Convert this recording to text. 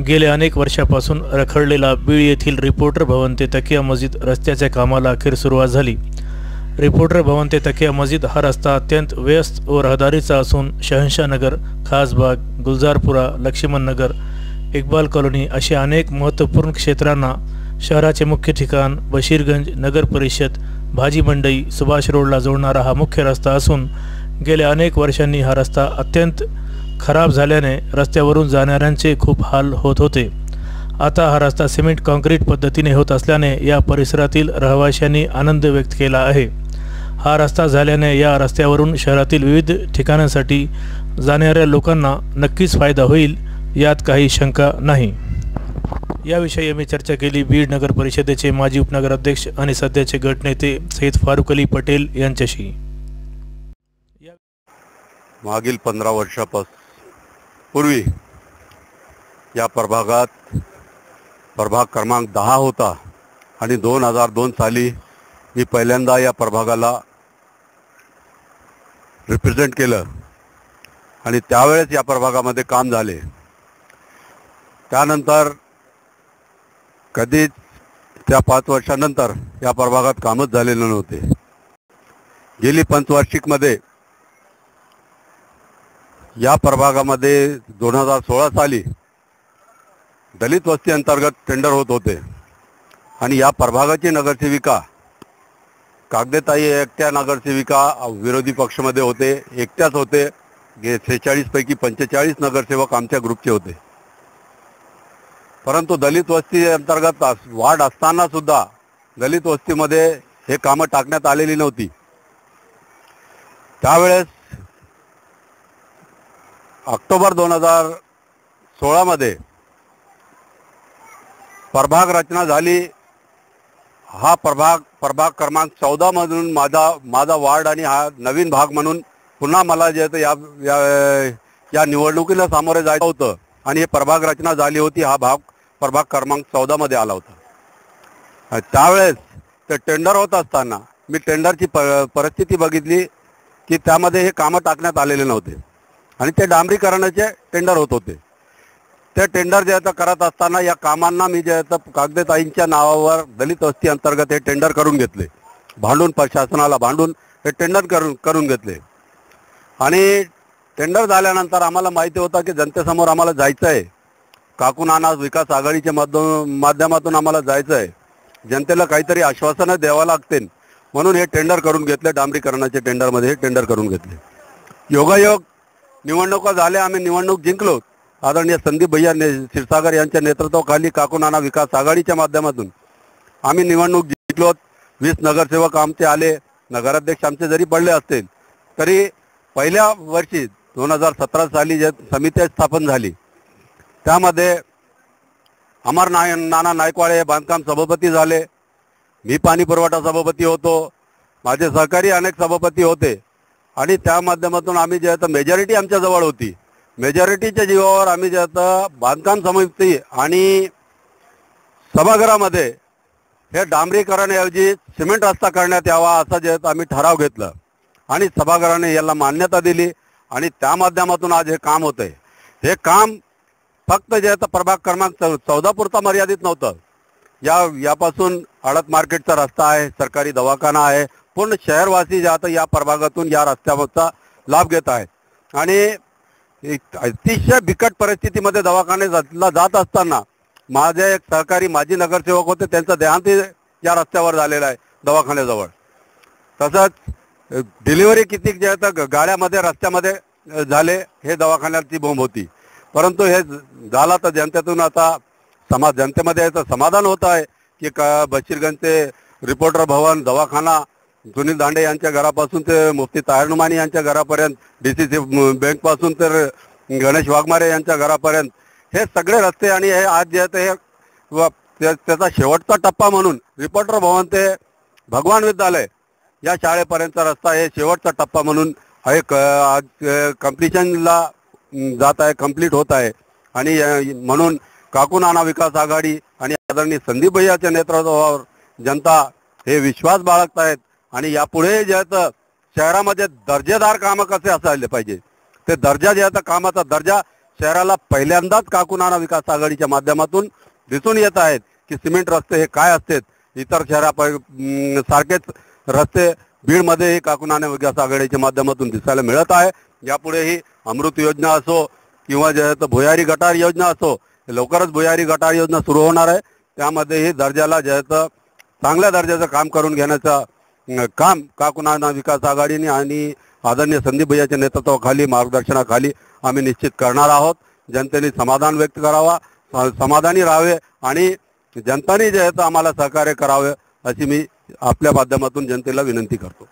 गेले अनेक वर्षापासून रखडलेला बीड येथील रिपोर्टर भवन ते तकिया मस्जिद रस्त्याच्या कामाला अखेर सुरुवात झाली। रिपोर्टर भवन ते तकिया मस्जिद हा रस्ता अत्यंत व्यस्त व रहदारीचा असून शहंशाहनगर, खासबाग, गुलजारपुरा, लक्ष्मणनगर, इक्बाल कॉलनी अशी अनेक महत्त्वपूर्ण क्षेत्रांना शहराचे मुख्य ठिकाण बशीरगंज, नगर परिषद, भाजी मंडई, सुभाष रोडला जोडणारा हा मुख्य रस्ता असून गेल्या अनेक वर्षांनी हा रस्ता अत्यंत खराब झाल्याने रस्त्यावरून जाणाऱ्यांचे खूप हाल होत होते। आता हा रस्ता सिमेंट काँक्रीट पद्धतीने होत असल्याने या परिसरातील रहिवाशांनी आनंद व्यक्त केला आहे। हा रस्ता झाल्याने या रस्त्यावरून शहरातील विविध ठिकाणांसाठी जाणाऱ्या लोकांना नक्कीच फायदा होईल, यात काही शंका नाही। याविषयी आम्ही चर्चा केली बीड नगर परिषदेचे माजी उपनगराध्यक्ष आणि सध्याचे गटनेते सईद फारुक अली पटेल यांच्याशी। मागील 15 वर्षापूर्वी या प्रभागात प्रभाग क्रमांक 10 होता आणि 2002 साली मी पहिल्यांदा या प्रभागाला रिप्रेझेंट केलं आणि त्यावेळेस या प्रभागामध्ये काम झाले। त्यानंतर कधीच त्या 5 वर्षानंतर या प्रभागात कामच झालेले नव्हते। गेली पंचवार्षिकमध्ये या प्रभागामध्ये 2016 साली दलित वस्ती अंतर्गत टेंडर होत होते आणि या प्रभागाची नगरसेविका कागदेताई एकट्या नगरसेविका विरोधी पक्षामध्ये होते, एकट्याच होते। 46 पैकी 45 नगरसेवक आमच्या ग्रुपचे होते, परंतु दलित वस्ती अंतर्गत वार्ड असताना सुद्धा दलित वस्तीमध्ये हे कामं टाकण्यात आलेली नव्हती। त्यावेळेस ऑक्टोबर 2016 मध्ये प्रभाग रचना झाली। हा प्रभाग क्रमांक 14 मधून माझा वार्ड आणि हा नवीन भाग म्हणून पुन्हा मला जे या निवडणुकीला सामोरे जायचं होतं आणि हे प्रभाग रचना झाली होती। हा भाग प्रभाग क्रमांक 14 मध्ये आला होता। त्यावेळेस ते टेंडर होत असताना मी टेंडरची परिस्थिती बघितली की त्यामध्ये हे कामं टाकण्यात आलेले नव्हते आणि ते डांबरीकरणाचे टेंडर होत होते। ते टेंडर जे आता करत असताना या कामांना मी जे आता कागदेताईंच्या नावावर दलित वस्ती अंतर्गत हे टेंडर करून घेतले, भांडून प्रशासनाला भांडून हे टेंडर करून घेतले आणि टेंडर झाल्यानंतर आम्हाला माहिती होतं की जनतेसमोर आम्हाला जायचं आहे, काकूनाना विकास आघाडीच्या माध्यमातून आम्हाला जायचं आहे, जनतेला काहीतरी आश्वासनं द्यावं लागतील म्हणून हे टेंडर करून घेतले। डांबरीकरणाचे टेंडरमध्ये हे टेंडर करून घेतले। योगायोग निवडणुका झाल्या, आम्ही निवडणूक जिंकलो। आदरणीय संदीप भैया क्षीरसागर यांच्या नेतृत्वाखाली काकूनाना विकास आघाडीच्या माध्यमातून आम्ही निवडणूक जिंकलो। 20 नगरसेवक आमचे आले, नगराध्यक्ष आमचे जरी पडले असतील तरी पहिल्या वर्षी 2017 साली जे समिती स्थापन झाली त्यामध्ये नाना नायकवाडे बांधकाम सभापती झाले, मी पाणी पुरवठा सभापती होतो, माझे सहकारी अनेक सभापती होते आणि त्या माध्यमातून आम्ही जे आता मेजॉरिटी आमच्या जवळ होती, मेजॉरिटीच्या जीवावर आम्ही जे आता बांधकाम समिती आणि सभागृहामध्ये हे डांबरीकरणाऐवजी सिमेंट रस्ता करण्यात यावा असा जे आम्ही ठराव घेतला आणि सभागृहाने याला मान्यता दिली आणि त्या माध्यमातून आज हे काम होतंय। हे काम फक्त जे आता प्रभाग क्रमांक 14 पुरता मर्यादित नव्हतं। यापासून आडत मार्केटचा रस्ता आहे, सरकारी दवाखाना आहे, पूर्ण शहरवासी जे आता या प्रभागातून या रस्त्याचा लाभ घेत आहेत आणि अतिशय बिकट परिस्थितीमध्ये दवाखान्याला जात असताना माझे एक सहकारी माजी नगरसेवक होते, त्यांचा देहांत या रस्त्यावर झालेला आहे दवाखान्याजवळ। तसंच डिलिव्हरी किती जे आता गाड्यामध्ये रस्त्यामध्ये झाले, हे दवाखान्याची बोंब होती, परंतु हे झाला तर जनतेतून आता जनतेमध्ये याचं समाधान होत आहे की बशीरगंजचे रिपोर्टर भवन, दवाखाना, सुनील दांडे यांच्या घरापासून ते मुफ्ती ताहिर नुमानी यांच्या घरापर्यंत, DCC बँक पासून तर गणेश वाघमारे यांच्या घरापर्यंत हे सगळे रस्ते आणि हे आज जे हे त्याचा शेवटचा टप्पा म्हणून रिपोर्टर भवन ते भगवान विद्यालय या शाळेपर्यंतचा रस्ता हे शेवटचा टप्पा म्हणून आज कंप्लीशनला जात आहे, कंप्लीट होत आहे आणि म्हणून काकूनाना विकास आघाडी आणि आदरणीय संदीप भैयाच्या नेतृत्वावर जनता हे विश्वास बाळगत आहेत आणि यापुढे जे शहरामध्ये दर्जेदार कामं कसे असायला पाहिजे ते दर्जा जे आता कामाचा दर्जा शहराला पहिल्यांदाच काकुनाना विकास आघाडीच्या माध्यमातून दिसून येत आहेत की सिमेंट रस्ते हे काय असतात. इतर सारखेच रस्ते बीडमध्येही काकुनाना विकास आघाडीच्या माध्यमातून दिसायला मिळत आहे. यापुढेही अमृत योजना असो किंवा जे आहे भुयारी गटार योजना असो, लवकरच भुयारी गटार योजना सुरू होणार आहे. त्यामध्येही दर्जाला जे आहे चांगल्या दर्जाचं काम करून घेण्याचं काम काकुनाना विकास आघाडीने आणि आदरणीय संदीप भैयाच्या नेतृत्वाखाली मार्गदर्शनाखाली आम्ही निश्चित करणार आहोत. जनतेने समाधान व्यक्त करावा, समाधानी राहावे आणि जनताने जे आहे आम्हाला सहकार्य करावे अशी मी आपल्या माध्यमातून जनतेला विनंती करतो.